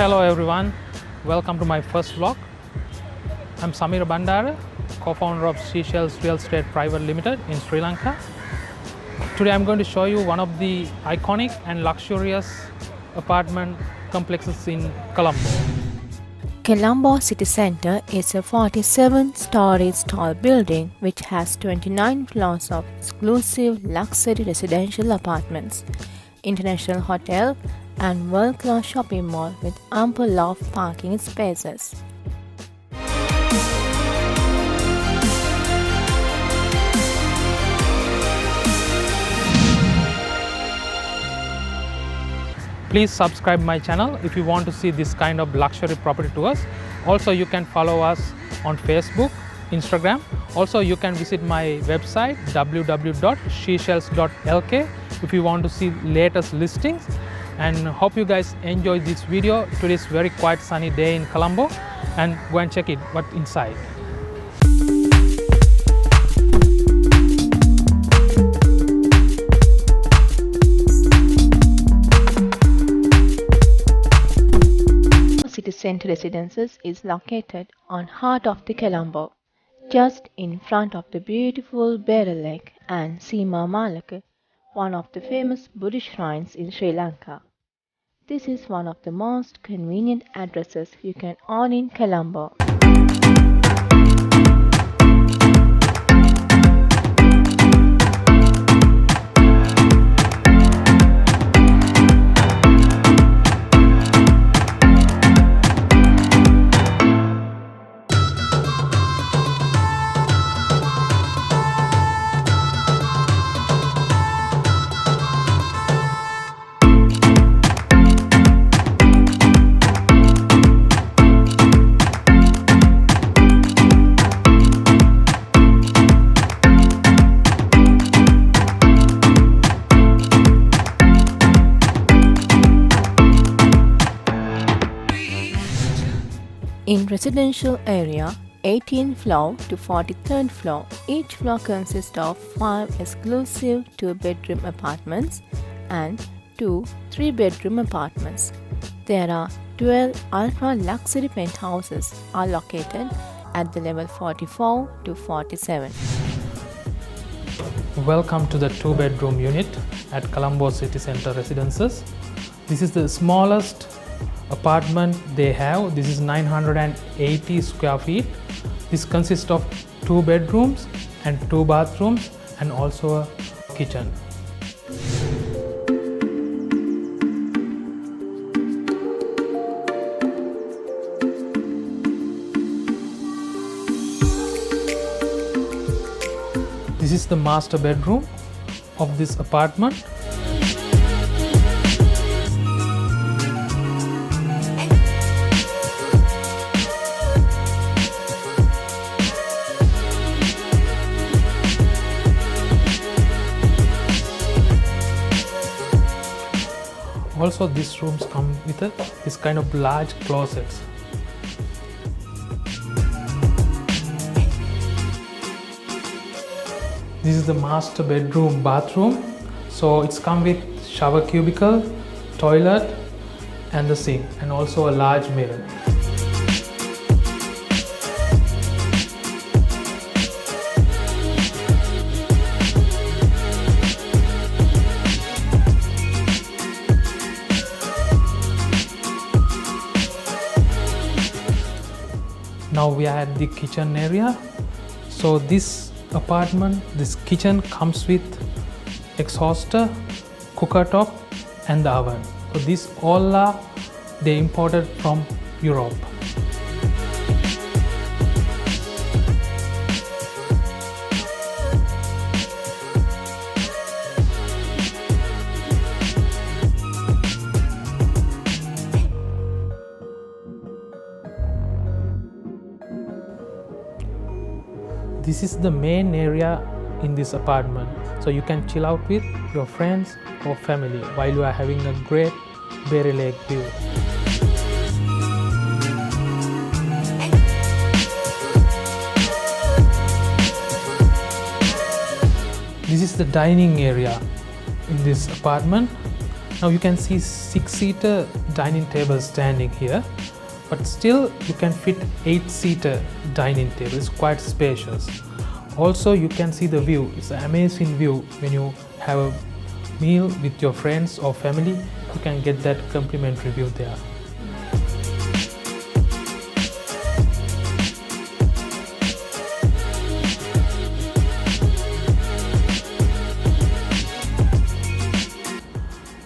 Hello everyone, welcome to my first vlog. I'm Samira Bandara, co-founder of Seychelles Real Estate Private Limited in Sri Lanka. Today I'm going to show you one of the iconic and luxurious apartment complexes in Colombo. Colombo City Centre is a 47-story tall building which has 29 floors of exclusive luxury residential apartments, international hotel and world-class shopping mall with ample loft parking spaces. Please subscribe my channel if you want to see this kind of luxury property tours. Also, you can follow us on Facebook, Instagram. Also, you can visit my website www.seychelles.lk if you want to see latest listings. And hope you guys enjoy this video. Today's very quiet sunny day in Colombo, and go and check it what's inside. City Centre Residences is located on heart of the Colombo, just in front of the beautiful Beira Lake and Sima Malaka, one of the famous Buddhist shrines in Sri Lanka. This is one of the most convenient addresses you can own in Colombo. In residential area, 18th floor to 43rd floor, each floor consists of 5 exclusive 2-bedroom apartments and 2 3-bedroom apartments. There are 12 ultra-luxury penthouses are located at the level 44 to 47. Welcome to the 2-bedroom unit at Colombo City Centre Residences. This is the smallest apartment they have. This is 980 square feet. This consists of 2 bedrooms and 2 bathrooms and also a kitchen. This is the master bedroom of this apartment. Also, these rooms come with this kind of large closets. This is the master bedroom bathroom. So it's come with shower cubicle, toilet and the sink, and also a large mirror. Now we are at the kitchen area. So this apartment, this kitchen comes with exhauster, cooker top and the oven. So these all are they imported from Europe. This is the main area in this apartment, so you can chill out with your friends or family while you are having a great Beira Lake view. This is the dining area in this apartment. Now you can see 6-seater dining table standing here, but still you can fit 8-seater dining table. It's quite spacious. Also you can see the view. It's an amazing view. When you have a meal with your friends or family, you can get that complimentary view there.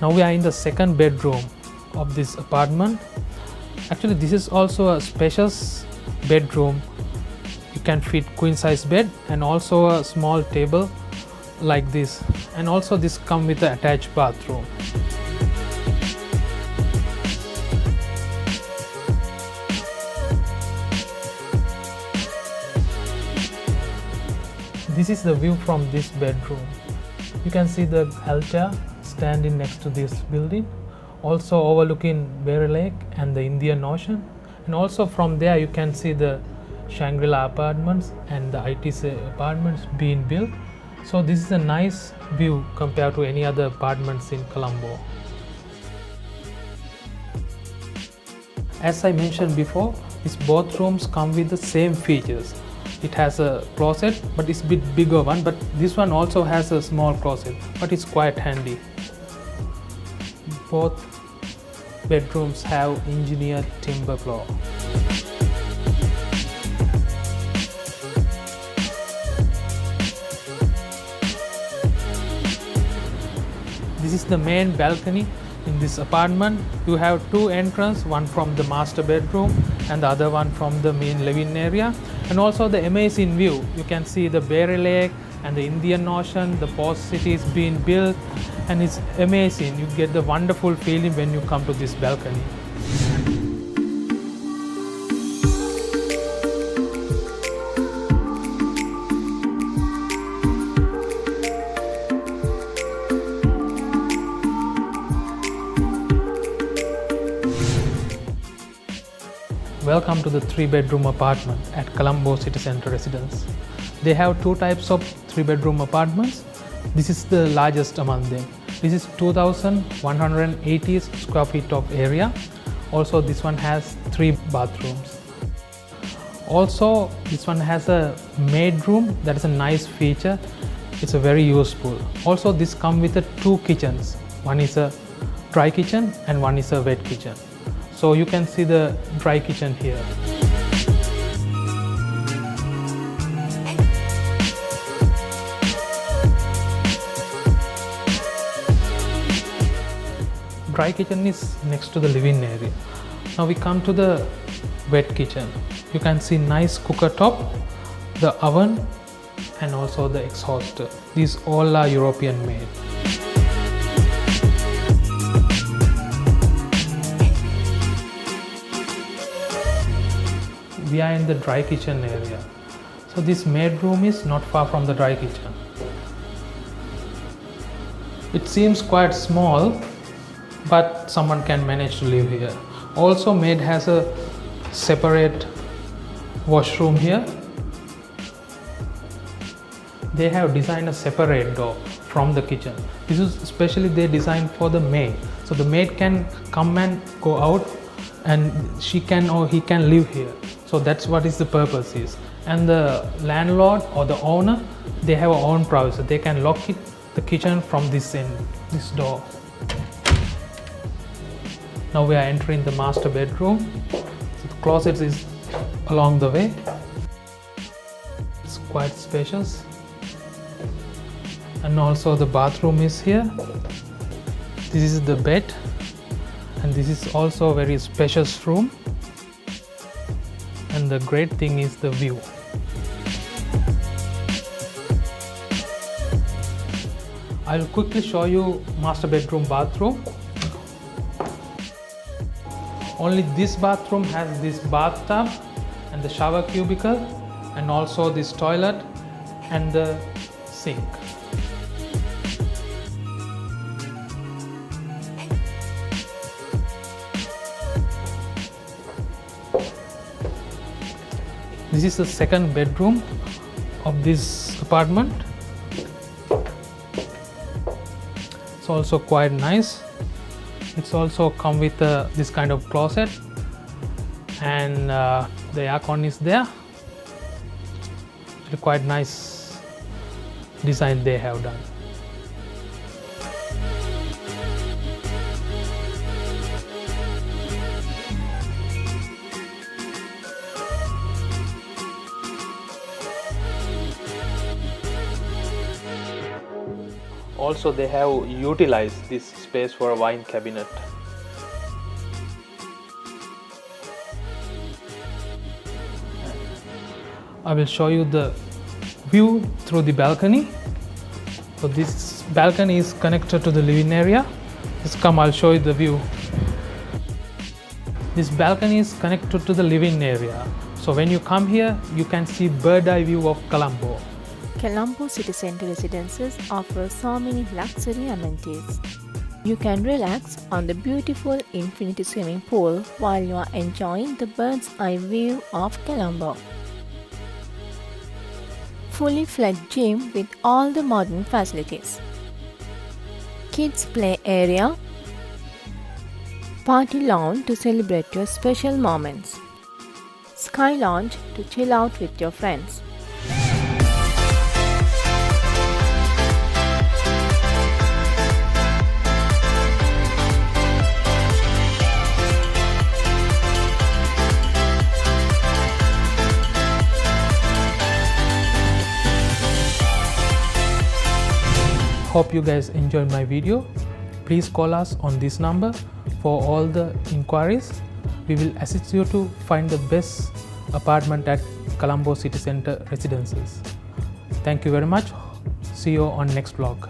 Now we are in the second bedroom of this apartment. Actually, this is also a spacious bedroom. You can fit queen size bed and also a small table like this. And also this comes with an attached bathroom. This is the view from this bedroom. You can see the altar standing next to this building, also overlooking Berry Lake and the Indian Ocean, and also from there you can see the Shangri-La apartments and the ITC apartments being built. So this is a nice view compared to any other apartments in Colombo. As I mentioned before, these both rooms come with the same features. It has a closet, but it's a bit bigger one, but this one also has a small closet, but it's quite handy. Both bedrooms have engineered timber floor. This is the main balcony in this apartment. You have two entrances, one from the master bedroom and the other one from the main living area. And also the amazing view. You can see the Berry Lake and the Indian Ocean, the post city is being built, and it's amazing. You get the wonderful feeling when you come to this balcony. Welcome to the 3-bedroom apartment at Colombo City Centre Residence. They have two types of 3-bedroom apartments. This is the largest among them. This is 2,180 square feet of area. Also, this one has 3 bathrooms. Also, this one has a maid room. That is a nice feature. It's a very useful. Also, this comes with 2 kitchens. One is a dry kitchen and one is a wet kitchen. So you can see the dry kitchen here. Dry kitchen is next to the living area. Now we come to the wet kitchen. You can see nice cooker top, the oven, and also the exhauster. These all are European made. We are in the dry kitchen area. So this maid room is not far from the dry kitchen. It seems quite small, but someone can manage to live here. Also, maid has a separate washroom here. They have designed a separate door from the kitchen. This is especially they designed for the maid. So the maid can come and go out, and she can or he can live here. So that's what is the purpose is. And the landlord or the owner, they have their own privacy. They can lock the kitchen from this end, this door. Now we are entering the master bedroom. So the closet is along the way. It's quite spacious. And also the bathroom is here. This is the bed. And this is also a very spacious room. And the great thing is the view. I'll quickly show you master bedroom bathroom. Only this bathroom has this bathtub and the shower cubicle, and also this toilet and the sink. This is the second bedroom of this apartment. It's also quite nice. It's also come with this kind of closet, and the aircon is there. It's quite nice design they have done. Also, they have utilized this space for a wine cabinet. I will show you the view through the balcony. So this balcony is connected to the living area. Just come, I'll show you the view. This balcony is connected to the living area. So when you come here, you can see bird eye view of Colombo. Colombo City Centre Residences offers so many luxury amenities. You can relax on the beautiful infinity swimming pool while you are enjoying the bird's eye view of Colombo. Fully fledged gym with all the modern facilities. Kids play area. Party lounge to celebrate your special moments. Sky lounge to chill out with your friends. Hope you guys enjoyed my video. Please call us on this number for all the inquiries. We will assist you to find the best apartment at Colombo City Centre Residences. Thank you very much. See you on next vlog.